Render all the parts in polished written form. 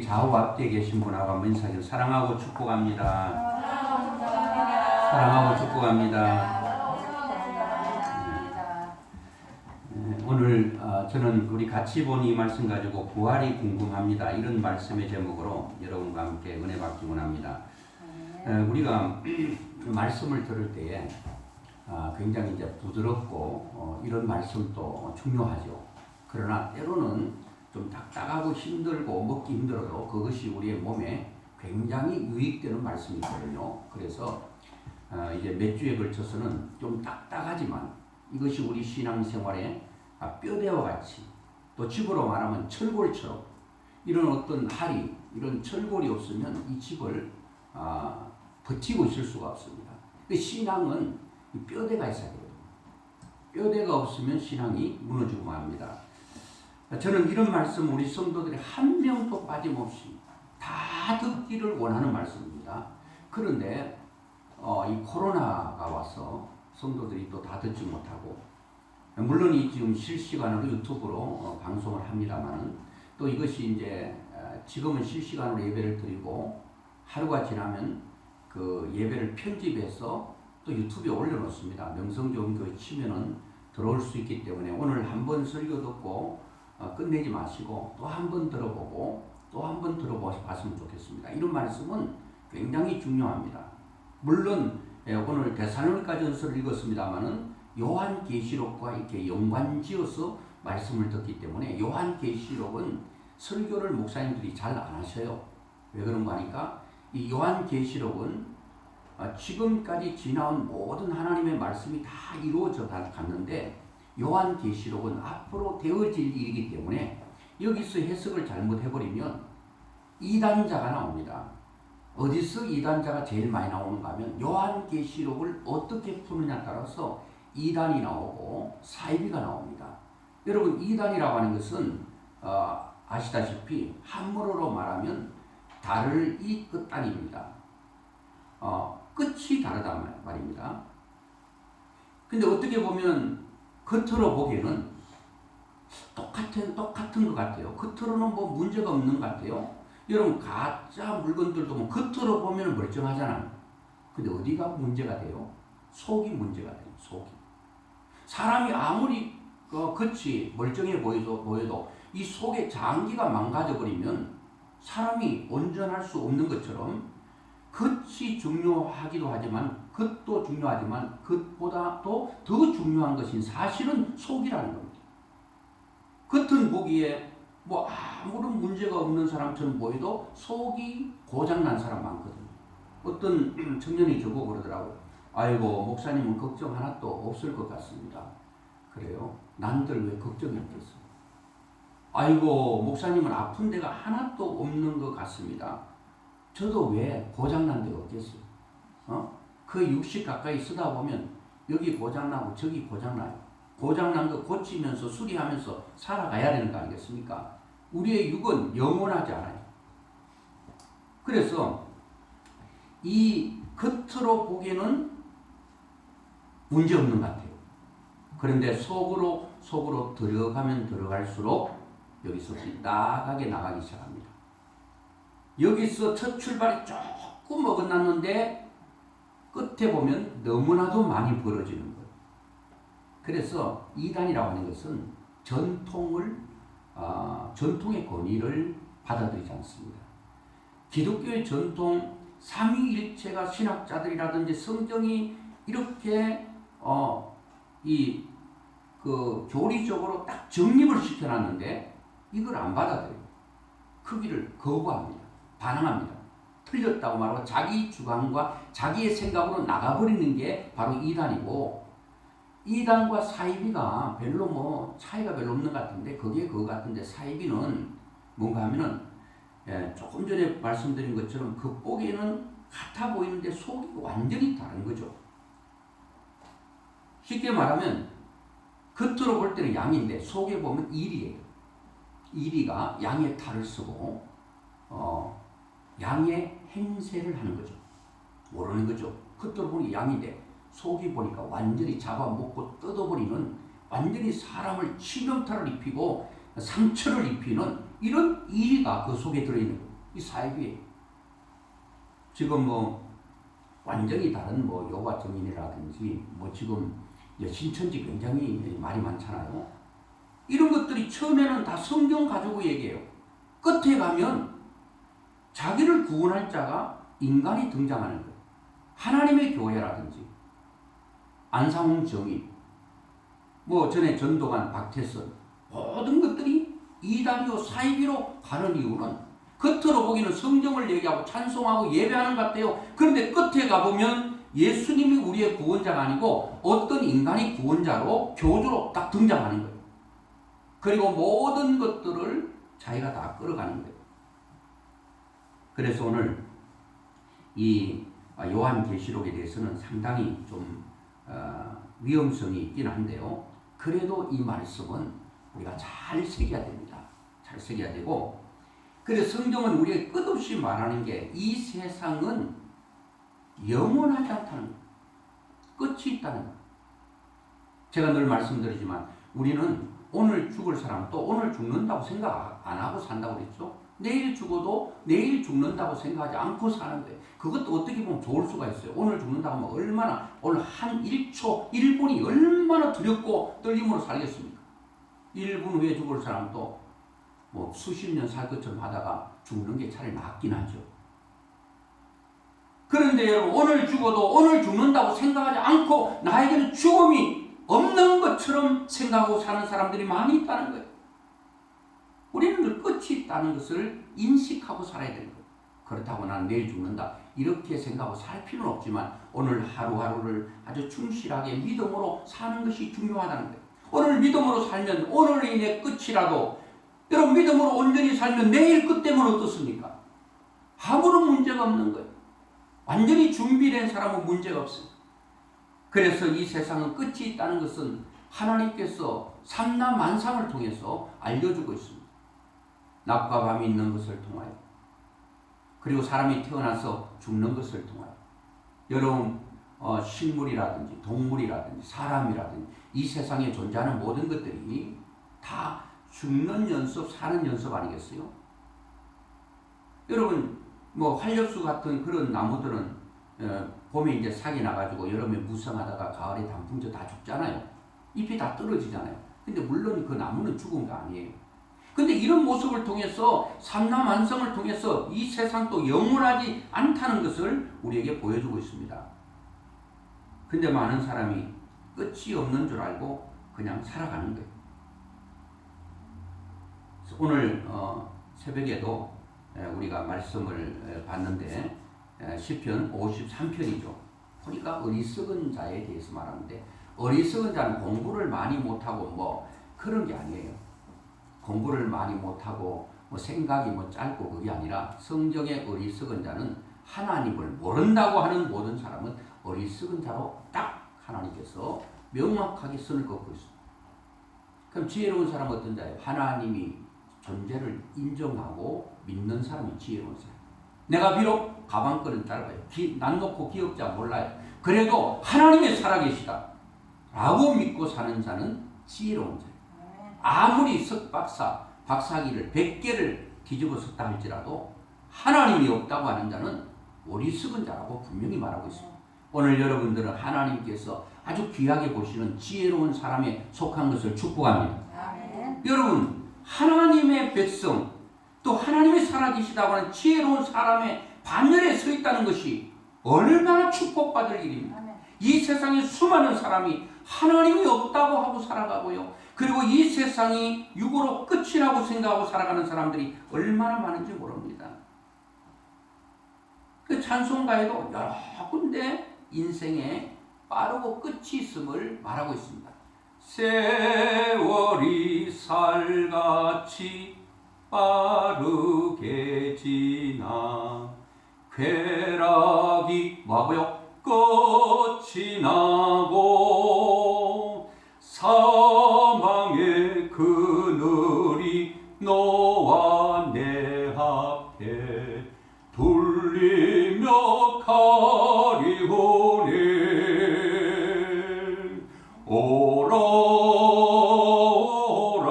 좌우 앞뒤에 계신 분하고 한번 인사해요. 사랑하고 축복합니다. 사랑하고 축복합니다. 오늘 저는 우리 같이 본 이 말씀 가지고 부활이 궁금합니다. 이런 말씀의 제목으로 여러분과 함께 은혜 받기 원합니다. 우리가 말씀을 들을 때에 굉장히 이제 부드럽고 이런 말씀도 중요하죠. 그러나 때로는 좀 딱딱하고 힘들고 먹기 힘들어도 그것이 우리의 몸에 굉장히 유익되는 말씀이거든요. 그래서 이제 몇 주에 걸쳐서는 좀 딱딱하지만 이것이 우리 신앙생활에 뼈대와 같이 또 집으로 말하면 철골처럼 이런 어떤 할이 이런 철골이 없으면 이 집을 버티고 있을 수가 없습니다. 신앙은 뼈대가 있어야 돼요. 뼈대가 없으면 신앙이 무너지고 맙니다. 저는 이런 말씀 우리 성도들이 한 명도 빠짐없이 다 듣기를 원하는 말씀입니다. 그런데 이 코로나가 와서 성도들이 또 다 듣지 못하고 물론 이 지금 실시간으로 유튜브로 방송을 합니다만 또 이것이 이제 지금은 실시간으로 예배를 드리고 하루가 지나면 그 예배를 편집해서 또 유튜브에 올려놓습니다. 명성종교회 치면은 들어올 수 있기 때문에 오늘 한번 설교 듣고 끝내지 마시고 또 한 번 들어보고 또 한 번 들어봤으면 좋겠습니다. 이런 말씀은 굉장히 중요합니다. 물론 오늘 데살로니가전서를 읽었습니다만은 요한계시록과 이렇게 연관지어서 말씀을 듣기 때문에 요한계시록은 설교를 목사님들이 잘 안 하셔요. 왜 그런가 하니까 이 요한계시록은 지금까지 지나온 모든 하나님의 말씀이 다 이루어져 갔는데 요한계시록은 앞으로 되어질 일이기 때문에 여기서 해석을 잘못해버리면 이단자가 나옵니다. 어디서 이단자가 제일 많이 나오는가 하면 요한계시록을 어떻게 푸느냐에 따라서 이단이 나오고 사이비가 나옵니다. 여러분 이단이라고 하는 것은 아시다시피 한문으로 말하면 달을 이 끝단입니다. 끝이 다르단 말입니다. 근데 어떻게 보면 겉으로 보기에는 똑같은 것 같아요. 겉으로는 뭐 문제가 없는 것 같아요. 여러분 가짜 물건들도 뭐 겉으로 보면 멀쩡하잖아요. 근데 어디가 문제가 돼요? 속이 문제가 돼요. 속이. 사람이 아무리 겉이 멀쩡해 보여도 이 속의 장기가 망가져버리면 사람이 온전할 수 없는 것처럼 겉이 중요하기도 하지만 겉도 중요하지만 겉보다도 더 중요한 것인 사실은 속이라는 겁니다. 겉은 보기에 뭐 아무런 문제가 없는 사람처럼 보여도 속이 고장난 사람 많거든요. 어떤 청년이 저보고 그러더라고요. 아이고 목사님은 걱정 하나도 없을 것 같습니다. 그래요? 난들 왜 걱정이 없겠어요? 아이고 목사님은 아픈 데가 하나도 없는 것 같습니다. 저도 왜 고장난 데가 없겠어요? 그 60 가까이 쓰다 보면 여기 고장나고 저기 고장나요. 고장난 거 고치면서 수리하면서 살아가야 되는 거 아니겠습니까? 우리의 육은 영원하지 않아요. 그래서 이 겉으로 보기에는 문제없는 것 같아요. 그런데 속으로 들어가면 들어갈수록 여기서 삐딱하게 나가기 시작합니다. 여기서 첫 출발이 조금 어긋났는데 끝에 보면 너무나도 많이 벌어지는 거예요. 그래서 이단이라고 하는 것은 전통의 권위를 받아들이지 않습니다. 기독교의 전통 삼위일체가 신학자들이라든지 성경이 이렇게 교리적으로 딱 정립을 시켜놨는데 이걸 안 받아들여요. 크기를 거부합니다. 반항합니다. 틀렸다고 말하고 자기 주관과 자기의 생각으로 나가버리는 게 바로 이단이고 이단과 사이비가 별로 뭐 차이가 별로 없는 것 같은데 그게 그거 같은데 사이비는 뭔가 하면은 조금 전에 말씀드린 것처럼 겉보기에는 같아 보이는데 속이 완전히 다른 거죠. 쉽게 말하면 겉으로 볼 때는 양인데 속에 보면 이리예요. 이리가 양의 탈을 쓰고 양의 행세를 하는 거죠. 모르는 거죠. 겉으로 보니 양인데 속이 보니까 완전히 잡아먹고 뜯어버리는 완전히 사람을 치명타를 입히고 상처를 입히는 이런 이리가 그 속에 들어있는 거예요. 이 사이비예요. 지금 뭐 완전히 다른 뭐 요가 정인이라든지 뭐 지금 신천지 굉장히 말이 많잖아요. 이런 것들이 처음에는 다 성경 가지고 얘기해요. 끝에 가면 자기를 구원할 자가 인간이 등장하는 거예요. 하나님의 교회라든지 안상홍 정인, 뭐 전에 전도관 박태선, 모든 것들이 이다리오 사이비로 가는 이유는 겉으로 보기는 성경을 얘기하고 찬송하고 예배하는 것 같아요. 그런데 끝에 가보면 예수님이 우리의 구원자가 아니고 어떤 인간이 구원자로 교주로 딱 등장하는 거예요. 그리고 모든 것들을 자기가 다 끌어가는 거예요. 그래서 오늘 이 요한계시록에 대해서는 상당히 좀 위험성이 있긴 한데요. 그래도 이 말씀은 우리가 잘 새겨야 됩니다. 잘 새겨야 되고, 그래서 성경은 우리에게 끝없이 말하는 게 이 세상은 영원하지 않다는 거예요. 끝이 있다는 거예요. 제가 늘 말씀드리지만 우리는 오늘 죽을 사람 또 오늘 죽는다고 생각 안 하고 산다고 그랬죠. 내일 죽어도 내일 죽는다고 생각하지 않고 사는 거예요. 그것도 어떻게 보면 좋을 수가 있어요. 오늘 죽는다고 하면 얼마나, 오늘 한 1초, 1분이 얼마나 두렵고 떨림으로 살겠습니까? 1분 후에 죽을 사람도 뭐 수십 년 살 것처럼 하다가 죽는 게 차라리 낫긴 하죠. 그런데 여러분, 오늘 죽어도 오늘 죽는다고 생각하지 않고 나에게는 죽음이 없는 것처럼 생각하고 사는 사람들이 많이 있다는 거예요. 우리는 늘 끝이 있다는 것을 인식하고 살아야 되는 거예요. 그렇다고 나는 내일 죽는다 이렇게 생각하고 살 필요는 없지만 오늘 하루하루를 아주 충실하게 믿음으로 사는 것이 중요하다는 거예요. 오늘 믿음으로 살면 오늘 인해 끝이라도, 여러분 믿음으로 온전히 살면 내일 끝 되면 어떻습니까? 아무런 문제가 없는 거예요. 완전히 준비된 사람은 문제가 없어요. 그래서 이 세상은 끝이 있다는 것은 하나님께서 삼라만상을 통해서 알려주고 있습니다. 낮과 밤이 있는 것을 통하여, 그리고 사람이 태어나서 죽는 것을 통하여, 여러분 식물이라든지 동물이라든지 사람이라든지 이 세상에 존재하는 모든 것들이 다 죽는 연습, 사는 연습 아니겠어요? 여러분 뭐 활력수 같은 그런 나무들은 봄에 이제 싹이 나가지고 여름에 무성하다가 가을에 단풍져 다 죽잖아요. 잎이 다 떨어지잖아요. 근데 물론 그 나무는 죽은 거 아니에요. 근데 이런 모습을 통해서 삼라만성을 통해서 이 세상도 영원하지 않다는 것을 우리에게 보여주고 있습니다. 근데 많은 사람이 끝이 없는 줄 알고 그냥 살아가는 거예요. 오늘 새벽에도 우리가 말씀을 봤는데 시편 53편이죠. 보니까 어리석은 자에 대해서 말하는데, 어리석은 자는 공부를 많이 못하고 뭐 그런 게 아니에요. 공부를 많이 못하고 뭐 생각이 뭐 짧고 그게 아니라, 성경의 어리석은 자는 하나님을 모른다고 하는 모든 사람은 어리석은 자로 딱 하나님께서 명확하게 선을 긋고 있습니다. 그럼 지혜로운 사람은 어떤 자예요? 하나님이 존재를 인정하고 믿는 사람이 지혜로운 사람. 내가 비록 가방끈은 짧아요. 난 놓고 귀엽지 몰라요. 그래도 하나님이 살아계시다 라고 믿고 사는 자는 지혜로운 자예요. 아무리 석박사, 박사기를 100개를 뒤집어 썼다 할지라도 하나님이 없다고 하는 자는 어리석은 자라고 분명히 말하고 있습니다. 오늘 여러분들은 하나님께서 아주 귀하게 보시는 지혜로운 사람에 속한 것을 축복합니다. 아멘. 여러분, 하나님의 백성, 또 하나님이 살아계시다고 하는 지혜로운 사람의 반열에 서 있다는 것이 얼마나 축복받을 일입니까? 아멘. 이 세상에 수많은 사람이 하나님이 없다고 하고 살아가고요, 그리고 이 세상이 육으로 끝이라고 생각하고 살아가는 사람들이 얼마나 많은지 모릅니다. 그 찬송가에도 여러 군데 인생에 빠르고 끝이 있음을 말하고 있습니다. 세월이 살같이 빠르게 지나 쾌락이 뭐하고요? 끝이 나고 사망의 그늘이 너와 내 앞에 둘리며 가리오니 오라 오라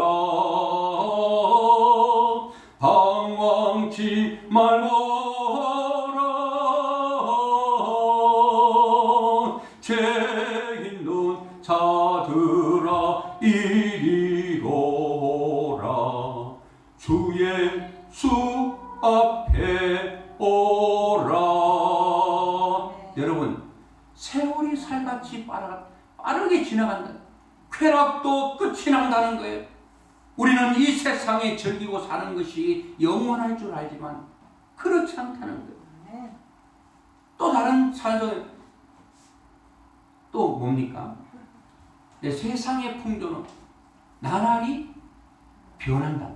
방황치 말 살거라 죄 있는 자들아 이리 오라 주의 수 앞에 오라. 여러분 세월이 살같이 빠르게 지나간다. 쾌락도 끝이 난다는 거예요. 우리는 이 세상에 즐기고 사는 것이 영원할 줄 알지만 그렇지 않다는 거예요. 또 다른 사정 또 뭡니까? 세상의 풍조는 나날이 변한다.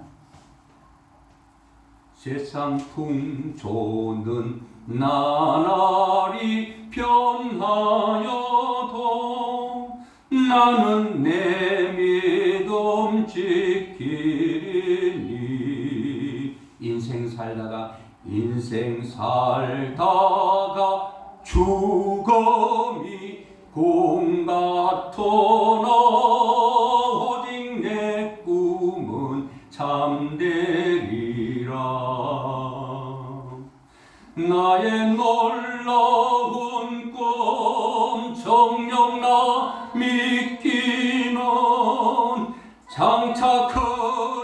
세상 풍조는 나날이 변하여도 나는 내 믿음 지키리니. 인생 살다가 죽음이 공 같으나 오직 내 꿈은 참되리라. 나의 놀라운 꿈 정녕 나 믿기는 장차 큰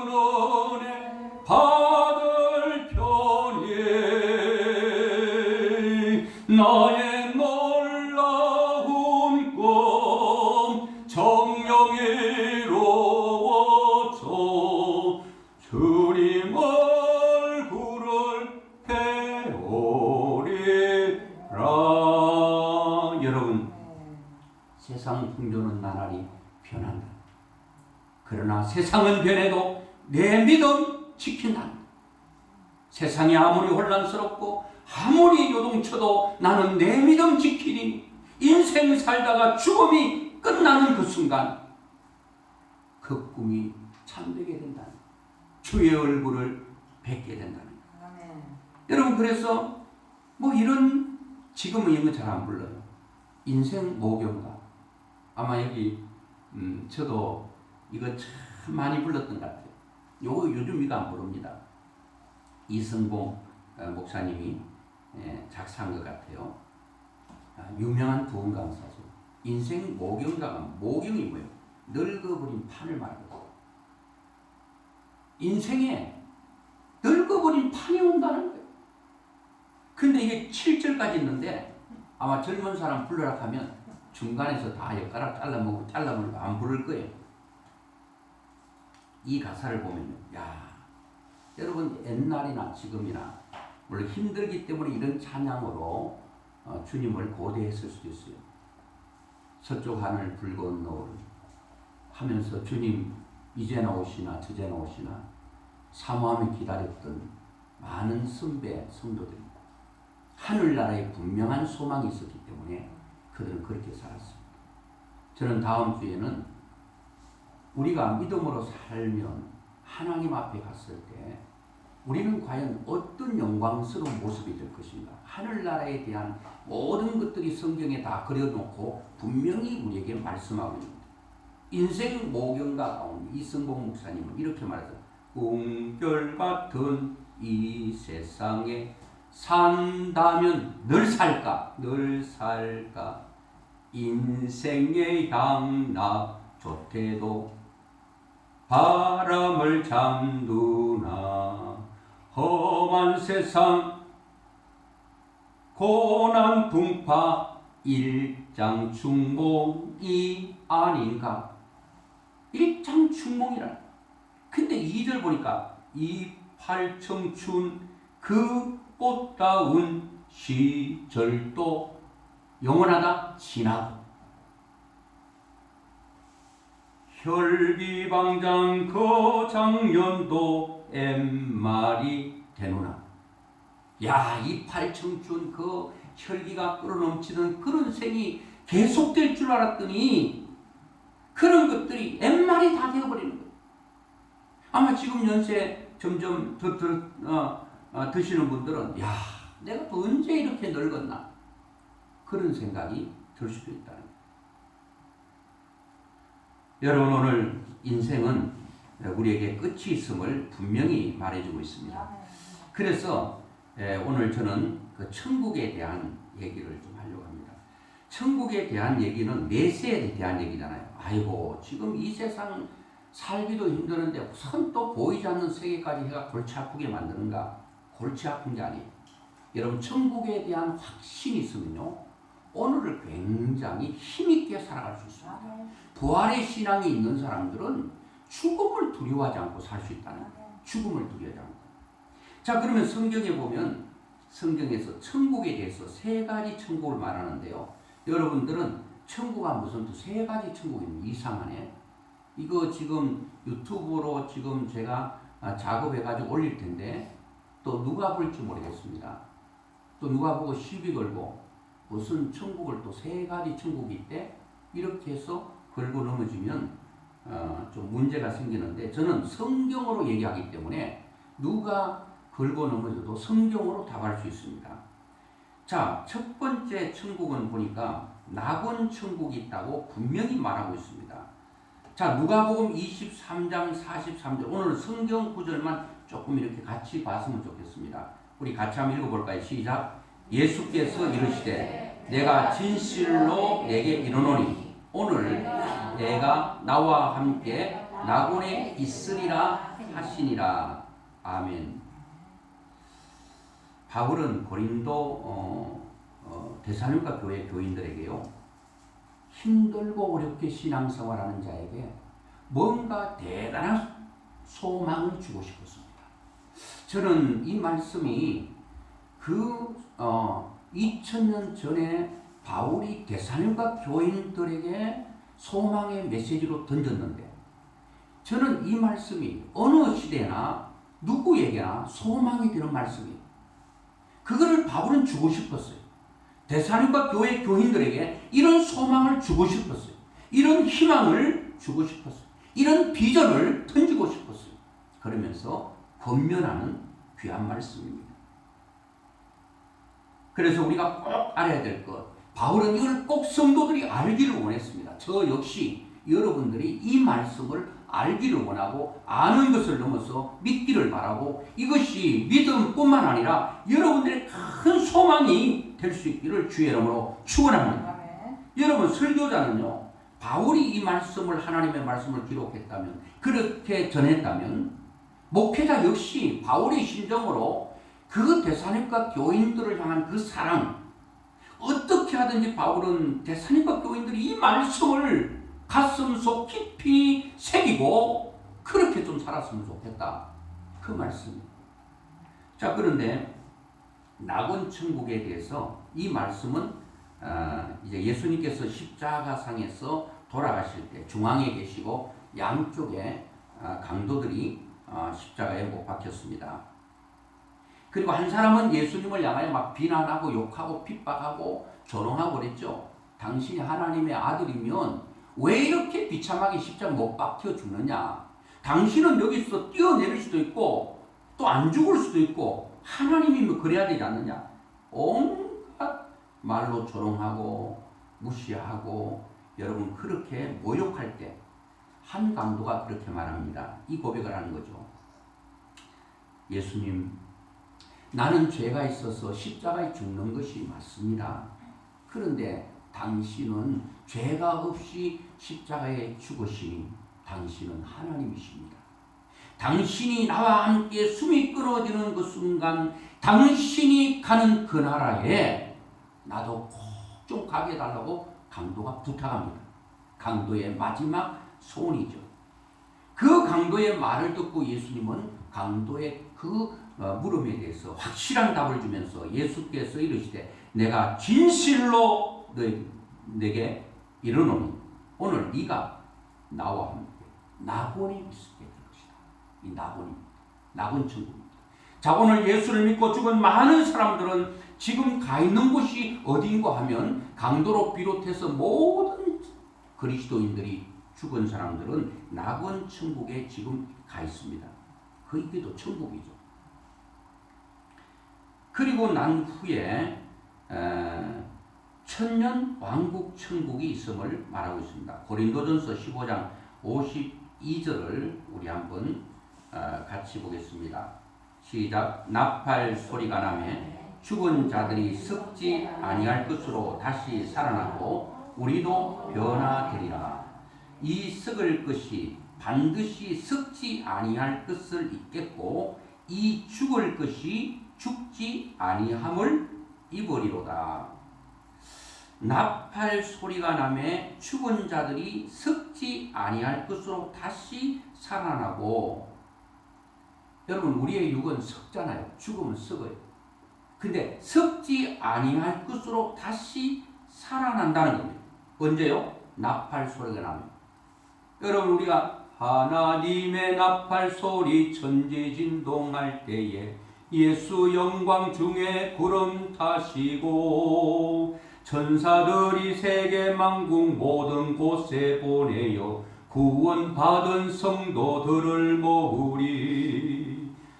은혜 받을 편에 나의 놀라운 꿈 정녕 이루어져 주님 얼굴을 배우리라. 여러분 세상 풍조는 나날이 변한다. 그러나 세상은 변해도 내 믿음 지킨다. 세상이 아무리 혼란스럽고 아무리 요동쳐도 나는 내 믿음 지키리니. 인생 살다가 죽음이 끝나는 그 순간 그 꿈이 참되게 된다. 주의 얼굴을 뵙게 된다는 거예요. 여러분 그래서 뭐 이런 지금은 이런 거 잘 안 불러요. 인생 모경가. 아마 여기 저도 이거 참 많이 불렀던 것 같아요. 요거 요즘 이거 안 부릅니다. 이승봉 목사님이 작사한 것 같아요. 유명한 부흥 강사죠. 인생 모경가가 모경이 뭐예요? 늙어버린 판을 말하고 인생에 늙어버린 판이 온다는 거예요. 근데 이게 7절까지 있는데 아마 젊은 사람 부르라 하면 중간에서 다 엿가락 잘라먹고 안 부를 거예요. 이 가사를 보면요. 야, 여러분 옛날이나 지금이나 물론 힘들기 때문에 이런 찬양으로 주님을 고대했을 수도 있어요. 서쪽 하늘 붉은 노을 하면서 주님 이제나 오시나 저제나 오시나 사모하며 기다렸던 많은 선배 성도들이 하늘나라에 분명한 소망이 있었기 때문에 그들은 그렇게 살았습니다. 저는 다음 주에는 우리가 믿음으로 살면 하나님 앞에 갔을 때 우리는 과연 어떤 영광스러운 모습이 될 것인가. 하늘나라에 대한 모든 것들이 성경에 다 그려놓고 분명히 우리에게 말씀하고 있습니다. 인생 모경가 가운데 이승봉 목사님은 이렇게 말하죠. 꿈결 같은 이 세상에 산다면 늘 살까 인생의 향락 좋대도 바람을 잠두나 험한 세상 고난 풍파 일장춘몽이 아닌가. 일장춘몽이라. 근데 2절 보니까 이팔청춘 그 꽃다운 시절도 영원하다 지나고 혈기방장 그 작년도 엠말이 되노나. 야, 이팔청춘 그 혈기가 끌어넘치는 그런 생이 계속될 줄 알았더니 그런 것들이 엠말이 다 되어버리는 거예요. 아마 지금 연세 점점 드시는 분들은 야, 내가 또 언제 이렇게 늙었나 그런 생각이 들 수도 있다는 거예요. 여러분 오늘 인생은 우리에게 끝이 있음을 분명히 말해주고 있습니다. 그래서 오늘 저는 그 천국에 대한 얘기를 좀 하려고 합니다. 천국에 대한 얘기는 내세에 대한 얘기잖아요. 아이고 지금 이 세상 살기도 힘드는데 우선 또 보이지 않는 세계까지 해가 골치 아프게 만드는가? 골치 아픈 게 아니에요. 여러분 천국에 대한 확신이 있으면요 오늘을 굉장히 힘있게 살아갈 수 있습니다. 부활의 신앙이 있는 사람들은 죽음을 두려워하지 않고 살 수 있다는 거예요. 죽음을 두려워하지 않고. 자 그러면 성경에 보면 성경에서 천국에 대해서 세 가지 천국을 말하는데요. 여러분들은 천국가 무슨 또 세 가지 천국입니다. 이상하네. 이거 지금 유튜브로 지금 제가 작업해가지고 올릴 텐데 또 누가 볼지 모르겠습니다. 또 누가 보고 시비 걸고 무슨 천국을 또 세 가지 천국이 있대? 이렇게 해서 걸고 넘어지면 좀 문제가 생기는데 저는 성경으로 얘기하기 때문에 누가 걸고 넘어져도 성경으로 답할 수 있습니다. 자, 첫 번째 천국은 보니까 낙원 천국이 있다고 분명히 말하고 있습니다. 자, 누가복음 23장 43절 오늘 성경 구절만 조금 이렇게 같이 봤으면 좋겠습니다. 우리 같이 한번 읽어볼까요? 시작. 예수께서 이르시되 내가 진실로 내게 이르노니 오늘 내가 나와 함께 낙원에 있으리라 하시니라. 아멘. 바울은 고린도 데살로니가 교회 교인들에게요 힘들고 어렵게 신앙생활하는 자에게 뭔가 대단한 소망을 주고 싶었습니다. 저는 이 말씀이 2000년 전에 바울이 데살로니가 교인들에게 소망의 메시지로 던졌는데 저는 이 말씀이 어느 시대나 누구에게나 소망이 되는 말씀이에요. 그거를 바울은 주고 싶었어요. 데살로니가 교회 교인들에게 이런 소망을 주고 싶었어요. 이런 희망을 주고 싶었어요. 이런 비전을 던지고 싶었어요. 그러면서 권면하는 귀한 말씀입니다. 그래서 우리가 꼭 알아야 될 것, 바울은 이걸 꼭 성도들이 알기를 원했습니다. 저 역시 여러분들이 이 말씀을 알기를 원하고 아는 것을 넘어서 믿기를 바라고 이것이 믿음뿐만 아니라 여러분들의 큰 소망이 될 수 있기를 주의 이름으로 축원합니다. 여러분 설교자는요 바울이 이 말씀을 하나님의 말씀을 기록했다면 그렇게 전했다면 목회자 역시 바울의 심정으로 그 데살로니가 교인들을 향한 그 사랑 어떻게 하든지 바울은 데살로니가 교인들이 이 말씀을 가슴속 깊이 새기고 그렇게 좀 살았으면 좋겠다. 그 말씀. 자 그런데 낙원 천국에 대해서 이 말씀은 이제 예수님께서 십자가상에서 돌아가실 때 중앙에 계시고 양쪽에 강도들이 십자가에 못 박혔습니다. 그리고 한 사람은 예수님을 향하여 막 비난하고 욕하고 핍박하고 조롱하고 그랬죠. 당신이 하나님의 아들이면 왜 이렇게 비참하게 십자가 못 박혀 죽느냐? 당신은 여기서 뛰어내릴 수도 있고 또 안 죽을 수도 있고 하나님이면 그래야 되지 않느냐? 온갖 말로 조롱하고 무시하고 여러분 그렇게 모욕할 때 한 강도가 그렇게 말합니다. 이 고백을 하는 거죠. 예수님, 나는 죄가 있어서 십자가에 죽는 것이 맞습니다. 그런데 당신은 죄가 없이 십자가에 죽으시니 당신은 하나님이십니다. 당신이 나와 함께 숨이 끊어지는 그 순간 당신이 가는 그 나라에 나도 꼭 좀 가게 해달라고 강도가 부탁합니다. 강도의 마지막 소원이죠. 그 강도의 말을 듣고 예수님은 강도의 그 물음에 대해서 확실한 답을 주면서 예수께서 이르시되 내가 진실로 내게 이르노니 오늘 네가 나와 함께 낙원에 있게 될 것이다. 이 낙원입니다. 낙원 천국입니다. 자 오늘 예수를 믿고 죽은 많은 사람들은 지금 가 있는 곳이 어디인가 하면 강도로 비롯해서 모든 그리스도인들이 죽은 사람들은 낙원 천국에 지금 가 있습니다. 그게도 천국이죠. 그리고 난 후에 천년 왕국 천국이 있음을 말하고 있습니다. 고린도전서 15장 52절을 우리 한번 같이 보겠습니다. 시작. 나팔 소리가 나매 죽은 자들이 썩지 아니할 것으로 다시 살아나고 우리도 변화되리라. 이 썩을 것이 반드시 썩지 아니할 것을 잊겠고 이 죽을 것이 죽지 아니함을 입으리로다. 나팔 소리가 나매 죽은 자들이 썩지 아니할 것으로 다시 살아나고, 여러분 우리의 육은 썩잖아요. 죽으면 썩어요. 근데 썩지 아니할 것으로 다시 살아난다는 겁니다. 언제요? 나팔 소리가 나면. 여러분 우리가 하나님의 나팔 소리 천지진동할 때에 예수 영광 중에 구름 타시고 천사들이 세계 만국 모든 곳에 보내어 구원받은 성도들을 모으리.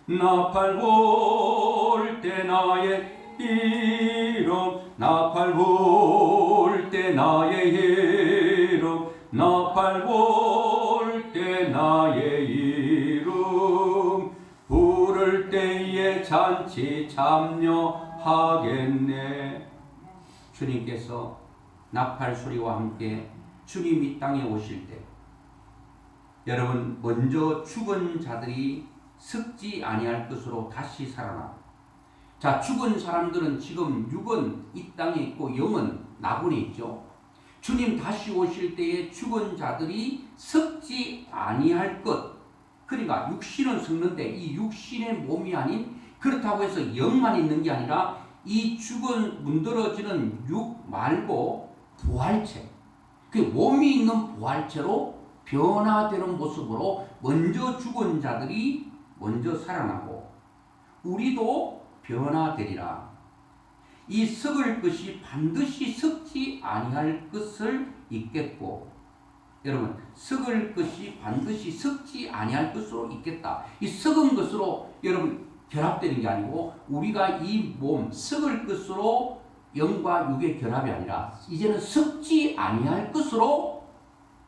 나팔 불 때 나의 이름, 나팔 불 때 나의 이름, 나팔 불 때 나의 이름, 부를 때에 잔치 참여하겠네. 주님께서 나팔 소리와 함께 주님 이 땅에 오실 때 여러분 먼저 죽은 자들이 썩지 아니할 것으로 다시 살아나. 자, 죽은 사람들은 지금 육은 이 땅에 있고 영은 나군에 있죠. 주님 다시 오실 때에 죽은 자들이 썩지 아니할 것. 그러니까 육신은 썩는데 이 육신의 몸이 아닌, 그렇다고 해서 영만 있는 게 아니라 이 죽은 문드러지는 육 말고 부활체, 그 몸이 있는 부활체로 변화되는 모습으로 먼저 죽은 자들이 먼저 살아나고 우리도 변화되리라. 이 썩을 것이 반드시 썩지 아니할 것을 잊겠고, 여러분 썩을 것이 반드시 썩지 아니할 것으로 있겠다. 이 썩은 것으로 여러분 결합되는 게 아니고 우리가 이 몸 썩을 것으로 영과 육의 결합이 아니라 이제는 썩지 아니할 것으로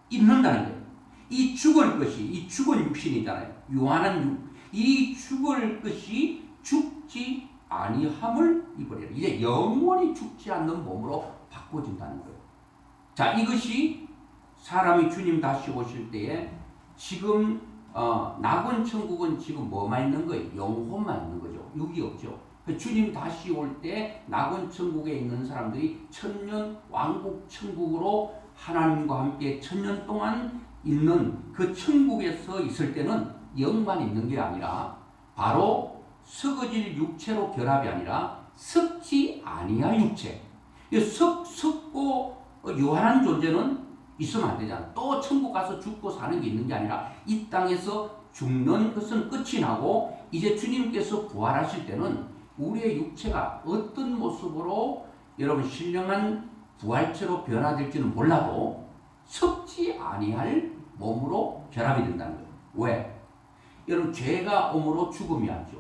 있는다는 거예요. 이 죽을 것이, 이 죽은 육신이잖아요. 유한한 육, 이 죽을 것이 죽지 아니함을 입으리라. 이제 영원히 죽지 않는 몸으로 바꿔진다는 거예요. 자, 이것이 사람이 주님 다시 오실 때에 지금 낙원 천국은 지금 뭐만 있는 거예요? 영혼만 있는 거죠. 육이 없죠. 주님 다시 올 때 낙원 천국에 있는 사람들이 천년 왕국 천국으로 하나님과 함께 천년 동안 있는 그 천국에서 있을 때는 영만 있는 게 아니라 바로 썩어질 육체로 결합이 아니라 썩지 아니할 육체. 썩고 유한한 존재는 있으면 안 되잖아. 또 천국 가서 죽고 사는 게 있는 게 아니라 이 땅에서 죽는 것은 끝이 나고 이제 주님께서 부활하실 때는 우리의 육체가 어떤 모습으로 여러분 신령한 부활체로 변화될지는 몰라도 썩지 아니할 몸으로 결합이 된다는 거예요. 왜? 여러분 죄가 오므로 죽음이 왔죠.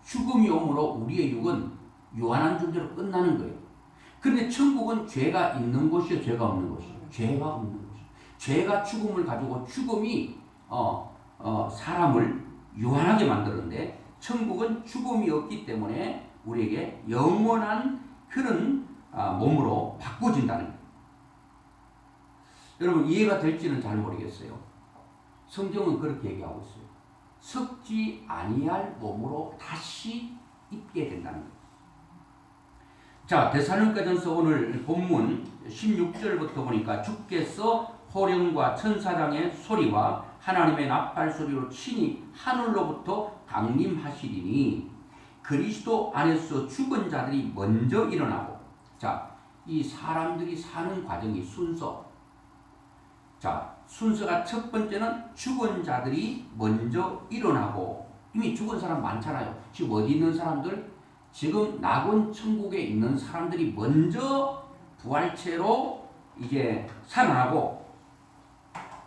죽음이 오므로 우리의 육은 유한한 존재로 끝나는 거예요. 그런데 천국은 죄가 있는 곳이요, 죄가 없는 곳이요. 죄가 없는 곳이요. 죄가 죽음을 가지고 죽음이 사람을 유한하게 만드는데 천국은 죽음이 없기 때문에 우리에게 영원한 그런 몸으로 바꿔진다는 거예요. 여러분 이해가 될지는 잘 모르겠어요. 성경은 그렇게 얘기하고 있어요. 썩지 아니할 몸으로 다시 입게 된다는 거예요. 자, 데살로니가전서 오늘 본문 16절부터 보니까 주께서 호령과 천사장의 소리와 하나님의 나팔 소리로 친히 하늘로부터 강림하시리니 그리스도 안에서 죽은 자들이 먼저 일어나고. 자, 이 사람들이 사는 과정이 순서. 자, 순서가 첫 번째는 죽은 자들이 먼저 일어나고. 이미 죽은 사람 많잖아요. 지금 어디 있는 사람들? 지금 낙원 천국에 있는 사람들이 먼저 부활체로 이제 살아나고,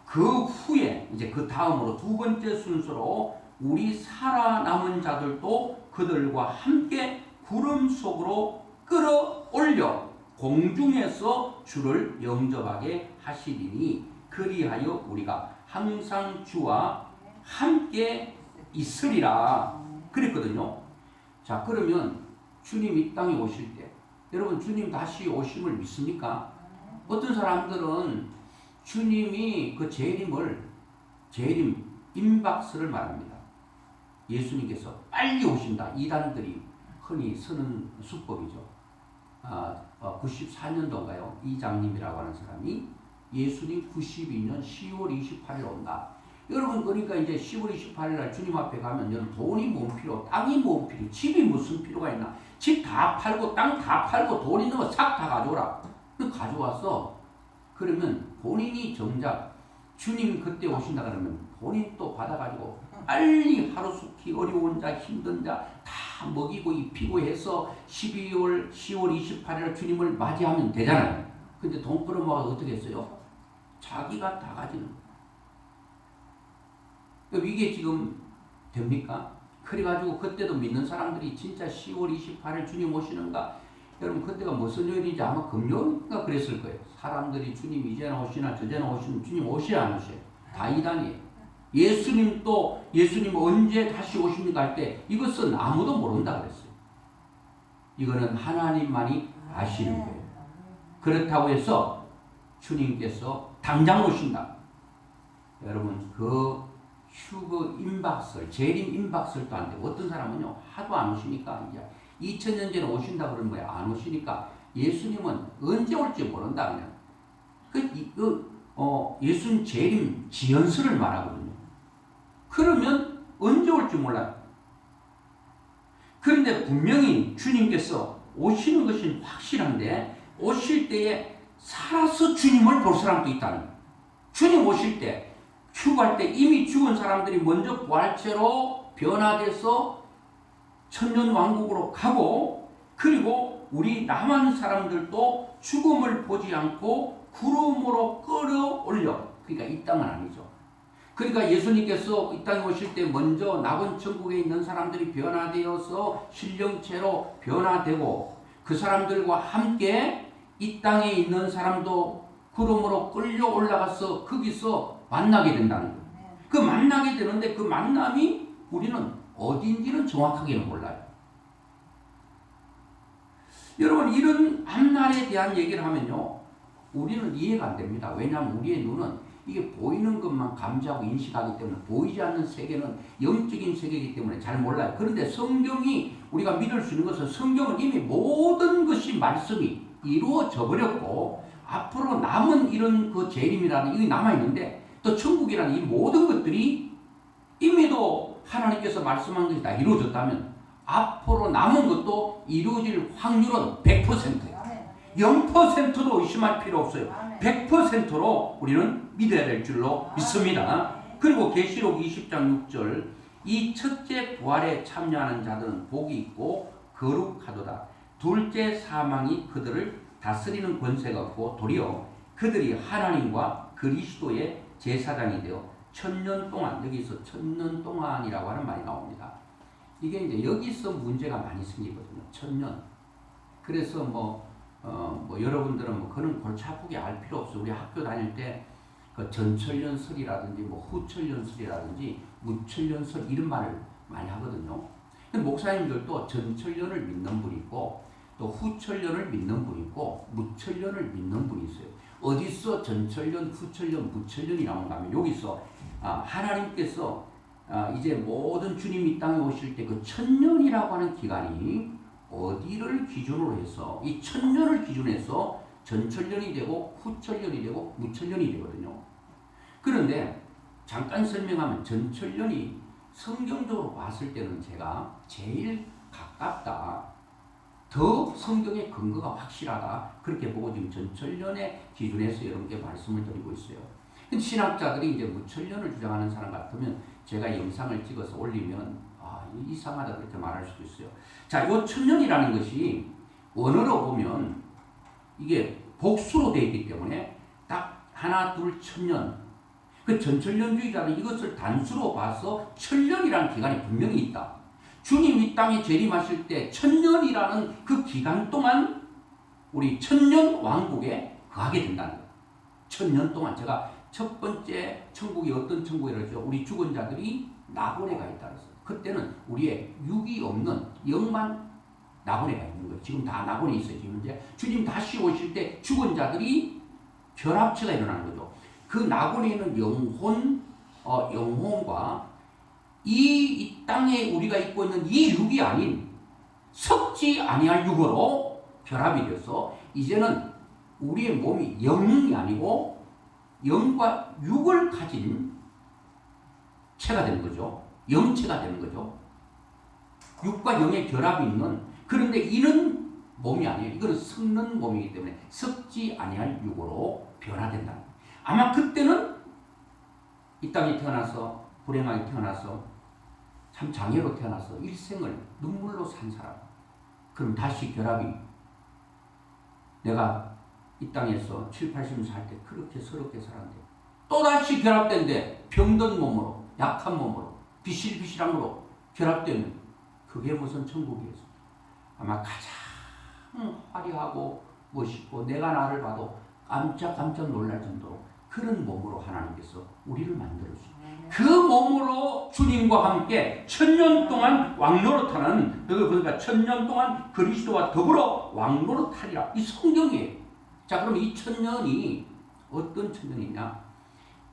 그 후에 이제 그 다음으로 두 번째 순서로 우리 살아남은 자들도 그들과 함께 구름 속으로 끌어올려 공중에서 주를 영접하게 하시리니 그리하여 우리가 항상 주와 함께 있으리라. 그랬거든요. 자, 그러면 주님 이 땅에 오실 때 여러분 주님 다시 오심을 믿습니까? 어떤 사람들은 주님이 그 재림 임박스를 말합니다. 예수님께서 빨리 오신다. 이단들이 흔히 쓰는 수법이죠. 94년도인가요? 이장님이라고 하는 사람이 예수님 92년 10월 28일 온다. 여러분 그러니까 이제 10월 28일 날 주님 앞에 가면 여러분 돈이 뭔 필요, 땅이 뭔 필요, 집이 무슨 필요가 있나? 집 다 팔고 땅 다 팔고 돈 있는 거 싹 다 가져오라. 그 가져와서 그러면 본인이 정작 주님 그때 오신다 그러면 본인 또 받아가지고 빨리 하루속히 어려운 자 힘든 자 다 먹이고 입히고 해서 10월 28일 주님을 맞이하면 되잖아요. 근데 돈 끌어모아서 어떻게 했어요? 자기가 다 가지는. 이게 지금 됩니까? 그래가지고 그때도 믿는 사람들이 진짜 10월 28일 주님 오시는가? 여러분 그때가 무슨 요일인지 아마 금요일인가 그랬을 거예요. 사람들이 주님 이제는 오시나 저제는 오시는 주님 오시야 안 오셔요? 다 이단이에요. 예수님 언제 다시 오십니까 할 때 이것은 아무도 모른다 그랬어요. 이거는 하나님만이 아시는 거예요. 그렇다고 해서 주님께서 당장 오신다. 여러분 그 휴거 임박설, 재림 임박설도 안 되고 어떤 사람은요 하도 안 오시니까 이제 2000년 전에 오신다 그러는 거야. 안 오시니까 예수님은 언제 올지 모른다 그냥. 예수님 재림 지연설을 말하거든요. 그러면 언제 올지 몰라요. 그런데 분명히 주님께서 오시는 것이 확실한데 오실 때에 살아서 주님을 볼 사람도 있다는 거예요. 주님 오실 때 휴거할 때 이미 죽은 사람들이 먼저 부활체로 변화돼서 천년왕국으로 가고 그리고 우리 남은 사람들도 죽음을 보지 않고 구름으로 끌어올려. 그러니까 이 땅은 아니죠. 그러니까 예수님께서 이 땅에 오실 때 먼저 낙원 천국에 있는 사람들이 변화되어서 신령체로 변화되고 그 사람들과 함께 이 땅에 있는 사람도 구름으로 끌려 올라가서 거기서 만나게 된다는 거예요. 그 만나게 되는데 그 만남이 우리는 어딘지는 정확하게는 몰라요. 여러분 이런 앞날에 대한 얘기를 하면요 우리는 이해가 안 됩니다. 왜냐하면 우리의 눈은 이게 보이는 것만 감지하고 인식하기 때문에 보이지 않는 세계는 영적인 세계이기 때문에 잘 몰라요. 그런데 성경이 우리가 믿을 수 있는 것은 성경은 이미 모든 것이 말씀이 이루어져 버렸고 앞으로 남은 이런 그 재림이라는 이게 남아있는데 또 천국이라는 이 모든 것들이 이미도 하나님께서 말씀한 것이 다 이루어졌다면 앞으로 남은 것도 이루어질 확률은 100%예요. 0%도 의심할 필요 없어요. 100%로 우리는 믿어야 될 줄로 믿습니다. 그리고 계시록 20장 6절 이 첫째 부활에 참여하는 자들은 복이 있고 거룩하도다. 둘째 사망이 그들을 다스리는 권세가 없고 도리어 그들이 하나님과 그리스도의 제사장이 되어 1000년 동안 여기서 1000년 동안이라고 하는 말이 나옵니다. 이게 이제 여기서 문제가 많이 생기거든요. 1000년. 그래서 여러분들은 그런 골치 아프게 알 필요 없어요. 우리 학교 다닐 때 그 전천년설이라든지 후천년설이라든지 무천년설 이런 말을 많이 하거든요. 근데 목사님들도 전천년을 믿는 분이 있고 또 후천년을 믿는 분이 있고 무천년을 믿는 분이 있어요. 어디서 전천년, 후천년, 무천년이 나온가 하면 여기서 하나님께서 이제 모든 주님이 이 땅에 오실 때 그 1000년이라고 하는 기간이 어디를 기준으로 해서 이 1000년을 기준해서 전천년이 되고 후천년이 되고 무천년이 되거든요. 그런데 잠깐 설명하면 전천년이 성경적으로 봤을 때는 제가 제일 가깝다. 더 성경의 근거가 확실하다. 그렇게 보고 지금 전천년의 기준에서 여러분께 말씀을 드리고 있어요. 신학자들이 이제 무천년을 주장하는 사람 같으면 제가 영상을 찍어서 올리면 이상하다 그렇게 말할 수도 있어요. 자, 요 천년이라는 것이 원어로 보면 이게 복수로 되어 있기 때문에 딱 하나, 둘, 천년. 그 전천년주의자는 이것을 단수로 봐서 천년이라는 기간이 분명히 있다. 주님 이 땅에 재림하실 때 1000년이라는 그 기간 동안 우리 천년 왕국에 거하게 된다는 거예요. 1000년 동안 제가 첫 번째 천국이 어떤 천국이라고 했죠? 우리 죽은 자들이 낙원에 가 있다 그랬어요. 그때는 우리의 육이 없는 영만 낙원에가 있는 거예요. 지금 다 낙원에 있어요. 지금 이제 주님 다시 오실 때 죽은 자들이 결합체가 일어나는 거죠. 그 낙원에 있는 영혼과 이 땅에 우리가 입고 있는 이 육이 아닌 섞지 아니할 육으로 결합이 돼서 이제는 우리의 몸이 영이 아니고 영과 육을 가진 체가 되는 거죠. 영체가 되는 거죠. 육과 영의 결합이 있는, 그런데 이는 몸이 아니에요. 이거는 섞는 몸이기 때문에 섞지 아니할 육으로 변화된다. 아마 그때는 이 땅에 태어나서 불행하게 태어나서 참 장애로 태어나서 일생을 눈물로 산 사람, 그럼 다시 결합이, 내가 이 땅에서 7, 80년 살 때 그렇게 서럽게 살았는데 또다시 결합된데 병든 몸으로, 약한 몸으로, 비실비실한 걸로 결합되면 그게 무슨 천국이겠어. 아마 가장 화려하고 멋있고 내가 나를 봐도 깜짝 놀랄 정도로 그런 몸으로 하나님께서 우리를 만들어주셨어요. 그 몸으로 주님과 함께 1000년 동안 왕노릇하는, 그러니까 1000년 동안 그리스도와 더불어 왕노릇하리라. 이 성경이에요. 자, 그럼 이 1000년이 어떤 1000년이냐?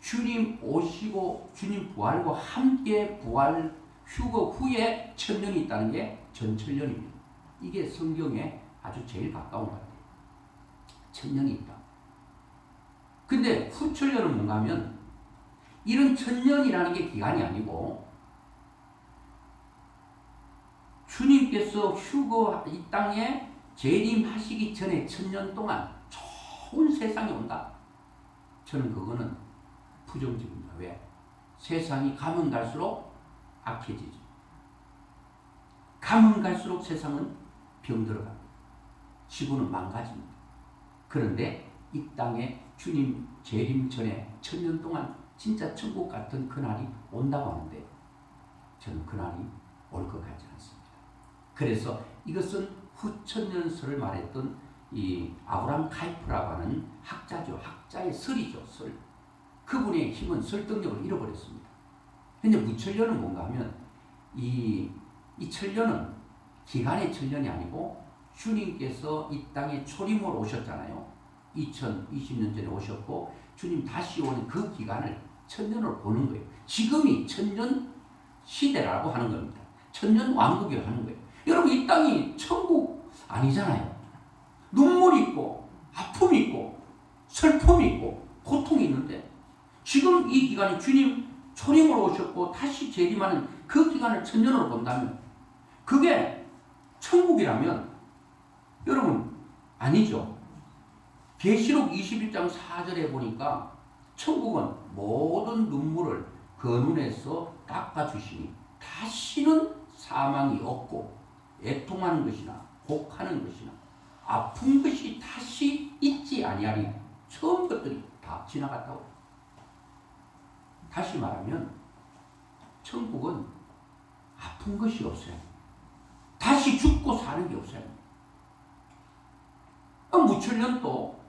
주님 오시고 주님 부활과 함께 부활 휴거 후에 1000년이 있다는 게 전천년입니다. 이게 성경에 아주 제일 가까운 것 같아요. 1000년이 있다. 근데 후천년은 뭔가 하면 이런 1000년이라는 게 기간이 아니고 주님께서 휴거 이 땅에 재림하시기 전에 1000년 동안 좋은 세상이 온다. 저는 그거는 부정적입니다. 왜? 세상이 가면 갈수록 악해지죠. 가면 갈수록 세상은 병들어갑니다. 지구는 망가집니다. 그런데 이 땅에 주님 재림 전에 1000년 동안 진짜 천국 같은 그날이 온다고 하는데 저는 그날이 올 것 같지 않습니다. 그래서 이것은 후천년설을 말했던 이 아브람 카이프라고 하는 학자죠. 학자의 설이죠. 설. 그분의 힘은 설득력을 잃어버렸습니다. 근데 무천년은 뭔가 하면 이 천년은 기간의 천년이 아니고 주님께서 이 땅에 초림으로 오셨잖아요. 2020년 전에 오셨고 주님 다시 오는 그 기간을 천년으로 보는 거예요. 지금이 천년 시대라고 하는 겁니다. 천년 왕국이라고 하는 거예요. 여러분, 이 땅이 천국 아니잖아요. 눈물이 있고 아픔이 있고 슬픔이 있고 고통이 있는데 지금 이 기간이 주님 초림으로 오셨고 다시 재림하는 그 기간을 천년으로 본다면 그게 천국이라면 여러분 아니죠. 계시록 21장 4절에 보니까 천국은 모든 눈물을 그 눈에서 닦아주시니 다시는 사망이 없고 애통하는 것이나 곡하는 것이나 아픈 것이 다시 있지 아니하리. 처음 것들이 다 지나갔다고. 다시 말하면 천국은 아픈 것이 없어요. 다시 죽고 사는 게 없어요. 무천년도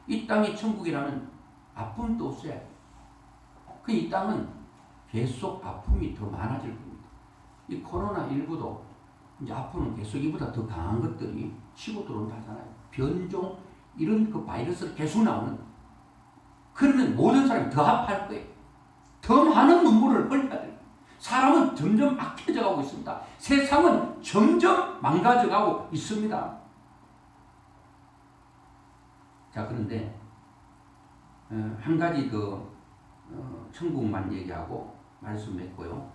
이 땅이 천국이라면 아픔도 없어요. 이 땅은 계속 아픔이 더 많아질 겁니다. 이 코로나19도 이제 앞으로는 계속 이보다 더 강한 것들이 치고 들어온다 하잖아요. 변종, 이런 그 바이러스가 계속 나오는. 그러면 모든 사람이 더 아파할 거예요. 더 많은 눈물을 흘려야 돼요. 사람은 점점 악해져 가고 있습니다. 세상은 점점 망가져 가고 있습니다. 자, 그런데 한 가지 더 천국만 얘기하고 말씀했고요.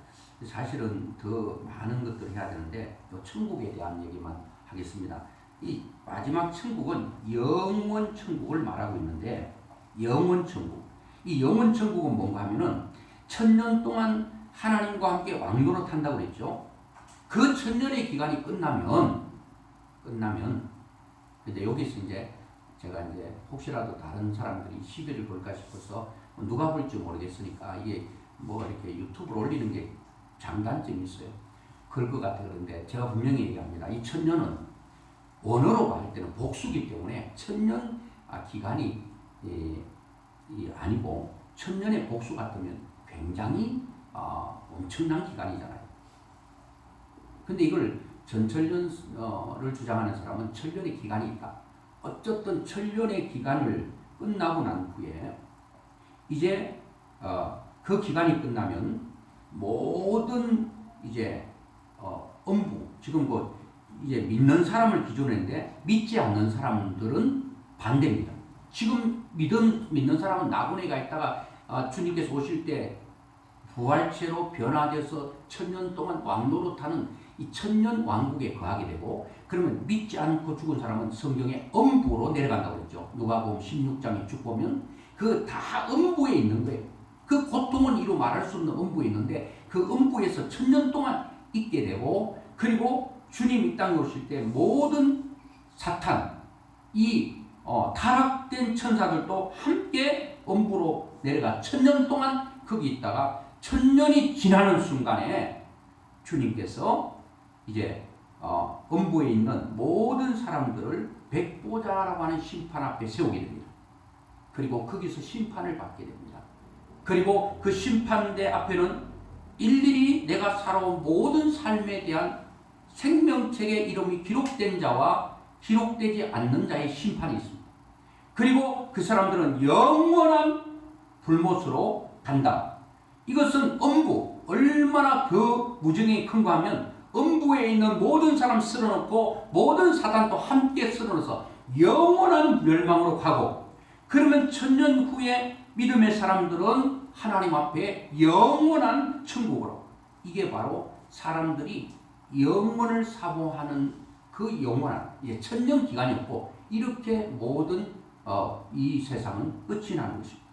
사실은 더 많은 것들을 해야 되는데 천국에 대한 얘기만 하겠습니다. 이 마지막 천국은 영원 천국을 말하고 있는데 영원 천국. 이 영원 천국은 뭔가 하면은 1000년 동안 하나님과 함께 왕노릇 한다고 그랬죠. 그 1000년의 기간이 끝나면 근데 여기서 이제 제가 이제 혹시라도 다른 사람들이 시비를 걸까 싶어서 누가 볼지 모르겠으니까 이게 뭐 이렇게 유튜브로 올리는 게 장단점이 있어요. 그럴 것 같아. 그런데 제가 분명히 얘기합니다. 이 1000년은 원어로 할 때는 복수기 때문에 1000년 기간이 아니고 1000년의 복수 같으면 굉장히 엄청난 기간이잖아요. 근데 이걸 전천년을 주장하는 사람은 천년의 기간이 있다. 어쨌든 천년의 기간을 끝나고 난 후에 이제 그 기간이 끝나면 모든 이제 음부, 지금 이제 믿는 사람을 기준으로 했는데 믿지 않는 사람들은 반대입니다. 지금 믿는 사람은 나그네가 있다가 주님께서 오실 때 부활체로 변화돼서 천년 동안 왕노릇하는 이 천년 왕국에 거하게 되고, 그러면 믿지 않고 죽은 사람은 성경에 음부로 내려간다고 그랬죠. 누가복음 16장에 쭉 보면 그 다 음부에 있는 거예요. 그 고통은 이루 말할 수 없는 음부에 있는데 그 음부에서 천년 동안 있게 되고, 그리고 주님 이 땅에 오실 때 모든 사탄, 이 타락된 천사들도 함께 음부로 내려가 천년 동안 거기 있다가 천년이 지나는 순간에 주님께서 이제 음부에 있는 모든 사람들을 백보자라고 하는 심판 앞에 세우게 됩니다. 그리고 거기서 심판을 받게 됩니다. 그리고 그 심판대 앞에는 일일이 내가 살아온 모든 삶에 대한 생명책의 이름이 기록된 자와 기록되지 않는 자의 심판이 있습니다. 그리고 그 사람들은 영원한 불못으로 간다. 이것은 음부, 얼마나 그 무정이 큰가 하면 음부에 있는 모든 사람 쓸어넣고 모든 사단도 함께 쓸어넣어서 영원한 멸망으로 가고, 그러면 천년 후에 믿음의 사람들은 하나님 앞에 영원한 천국으로, 이게 바로 사람들이 영원을 사모하는 그 영원한 천년 기간이었고, 이렇게 모든 이 세상은 끝이 나는 것입니다.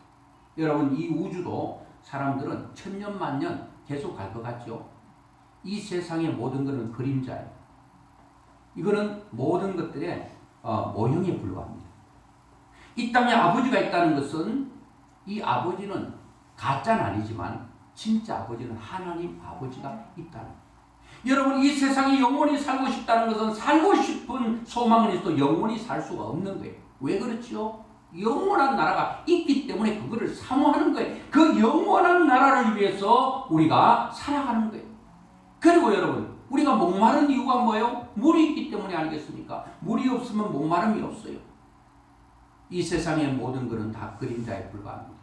여러분, 이 우주도 사람들은 천년 만년 계속 갈 것 같죠? 이 세상의 모든 것은 그림자예요. 이거는 모든 것들의 모형에 불과합니다. 이 땅에 아버지가 있다는 것은 이 아버지는 가짜는 아니지만 진짜 아버지는 하나님 아버지가 있다는 거예요. 여러분, 이 세상에 영원히 살고 싶다는 것은 살고 싶은 소망은 있어도 영원히 살 수가 없는 거예요. 왜 그렇죠? 영원한 나라가 있기 때문에 그거를 사모하는 거예요. 그 영원한 나라를 위해서 우리가 살아가는 거예요. 그리고 여러분, 우리가 목마른 이유가 뭐예요? 물이 있기 때문에 아니겠습니까? 물이 없으면 목마름이 없어요. 이 세상의 모든 것은 다 그림자에 불과합니다.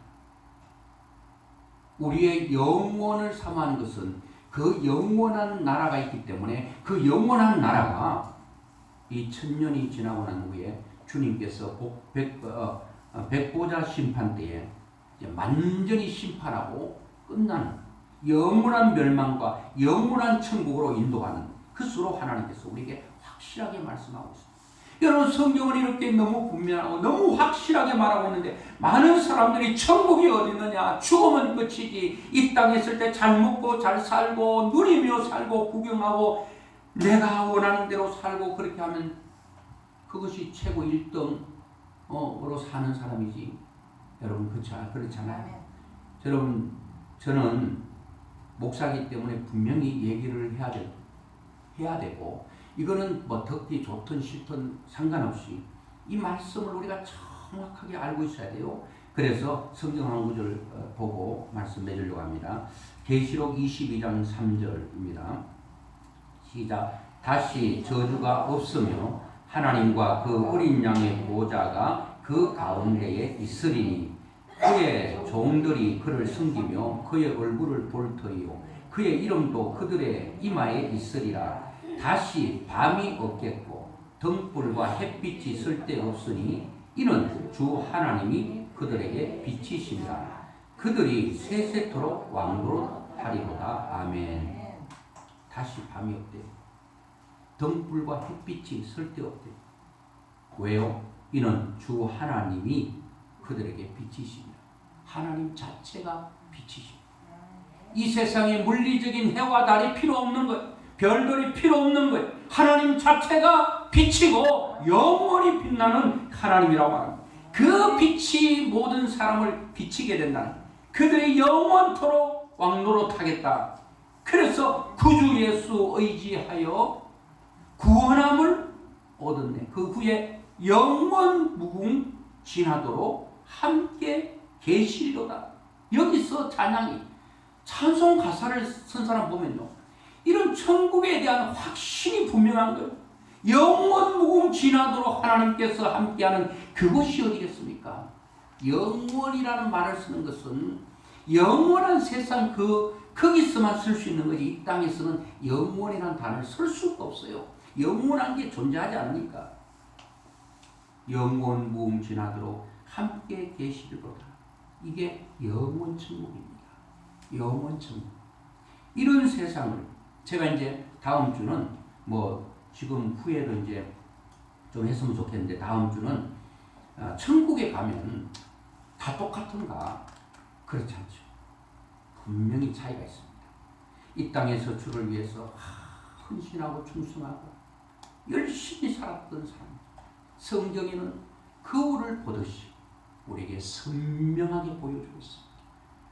우리의 영원을 사모하는 것은 그 영원한 나라가 있기 때문에 그 영원한 나라가 이 천년이 지나고 난 후에 주님께서 백보자 심판 때에 완전히 심판하고 끝나는 영원한 멸망과 영원한 천국으로 인도하는 그것으로 하나님께서 우리에게 확실하게 말씀하고 있습니다. 여러분, 성경은 이렇게 너무 분명하고 너무 확실하게 말하고 있는데 많은 사람들이 천국이 어디 있느냐, 죽으면 끝이지, 이 땅에 있을 때 잘 먹고 잘 살고 누리며 살고 구경하고 내가 원하는 대로 살고 그렇게 하면 그것이 최고 1등으로 사는 사람이지. 여러분, 그렇잖아요. 여러분, 저는 목사이기 때문에 분명히 얘기를 해야 되고, 이거는 뭐 듣기 좋든 싫든 상관없이 이 말씀을 우리가 정확하게 알고 있어야 돼요. 그래서 성경 한 구절 보고 말씀해 주려고 합니다. 계시록 22장 3절입니다. 시작. 다시 저주가 없으며 하나님과 그 어린 양의 보좌가 그 가운데에 있으리니 그의 종들이 그를 섬기며 그의 얼굴을 볼 터이요 그의 이름도 그들의 이마에 있으리라. 다시 밤이 없겠고 등불과 햇빛이 쓸데없으니 이는 주 하나님이 그들에게 빛이시니라. 그들이 세세토록 왕노릇하리로다. 아멘. 다시 밤이 없대요. 등불과 햇빛이 쓸데없대요. 왜요? 이는 주 하나님이 그들에게 빛이십니다. 하나님 자체가 빛이십니다. 이 세상에 물리적인 해와 달이 필요 없는 거예요. 별들이 필요 없는 거예요. 하나님 자체가 빛이고 영원히 빛나는 하나님이라고 합니다. 그 빛이 모든 사람을 비치게 된다는, 그들이 영원토록 왕노릇하겠다. 그래서 구주 예수 의지하여 구원함을 얻었네. 그 후에 영원 무궁 지나도록 함께 계시리로다. 여기서 찬양이 찬송 가사를 쓴 사람 보면요, 이런 천국에 대한 확신이 분명한 거예요. 영원 무궁지나도록 하나님께서 함께하는 그곳이 어디겠습니까? 영원이라는 말을 쓰는 것은 영원한 세상 거기서만 쓸 수 있는 거지, 이 땅에서는 영원이라는 단어를 쓸 수가 없어요. 영원한 게 존재하지 않으니까. 영원 무궁지나도록 함께 계시리로다. 이게 영원 천국입니다. 영원 천국. 이런 세상을 제가 이제 다음 주는 지금 후에도 이제 좀 했으면 좋겠는데, 다음 주는 천국에 가면 다 똑같은가? 그렇지 않죠. 분명히 차이가 있습니다. 이 땅에서 주를 위해서 헌신하고 충성하고 열심히 살았던 사람, 성경에는 거울을 보듯이 우리에게 선명하게 보여주고 있습니다.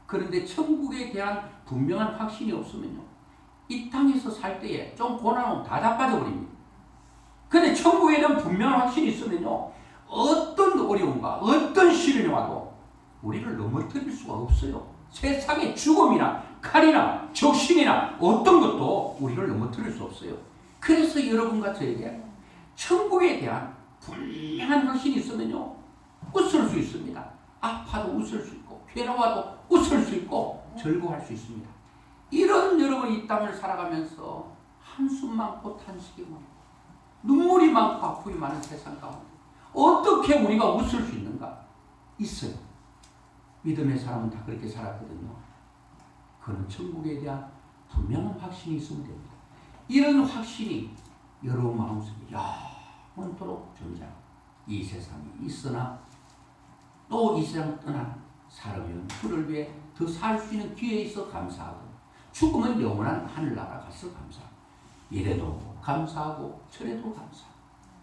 그런데 천국에 대한 분명한 확신이 없으면요, 이 땅에서 살 때에 좀 고난은 다 자빠져 버립니다. 근데 천국에 대한 분명한 확신이 있으면요, 어떤 어려움과 어떤 시련이 와도 우리를 넘어뜨릴 수가 없어요. 세상의 죽음이나 칼이나 적신이나 어떤 것도 우리를 넘어뜨릴 수 없어요. 그래서 여러분과 저에게 천국에 대한 분명한 확신이 있으면요, 웃을 수 있습니다. 아파도 웃을 수 있고, 괴로워도 웃을 수 있고, 즐거워할 수 있습니다. 이런 여러분 이 땅을 살아가면서 한숨 많고 탄식이 많고 눈물이 많고 아픔이 많은 세상 가운데 어떻게 우리가 웃을 수 있는가? 있어요. 믿음의 사람은 다 그렇게 살았거든요. 그는 천국에 대한 분명한 확신이 있으면 됩니다. 이런 확신이 여러분 마음속에 영원토록 존재하고, 이 세상이 있으나 또 이 세상 떠난 사람은 주를 위해 더 살 수 있는 기회에 있어 감사하고, 죽으면 영원한 하늘나라 가서 감사하고, 이래도 감사하고 저래도 감사하고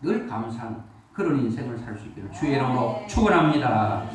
늘 감사하는 그런 인생을 살 수 있기를 주의 이름으로 축원합니다.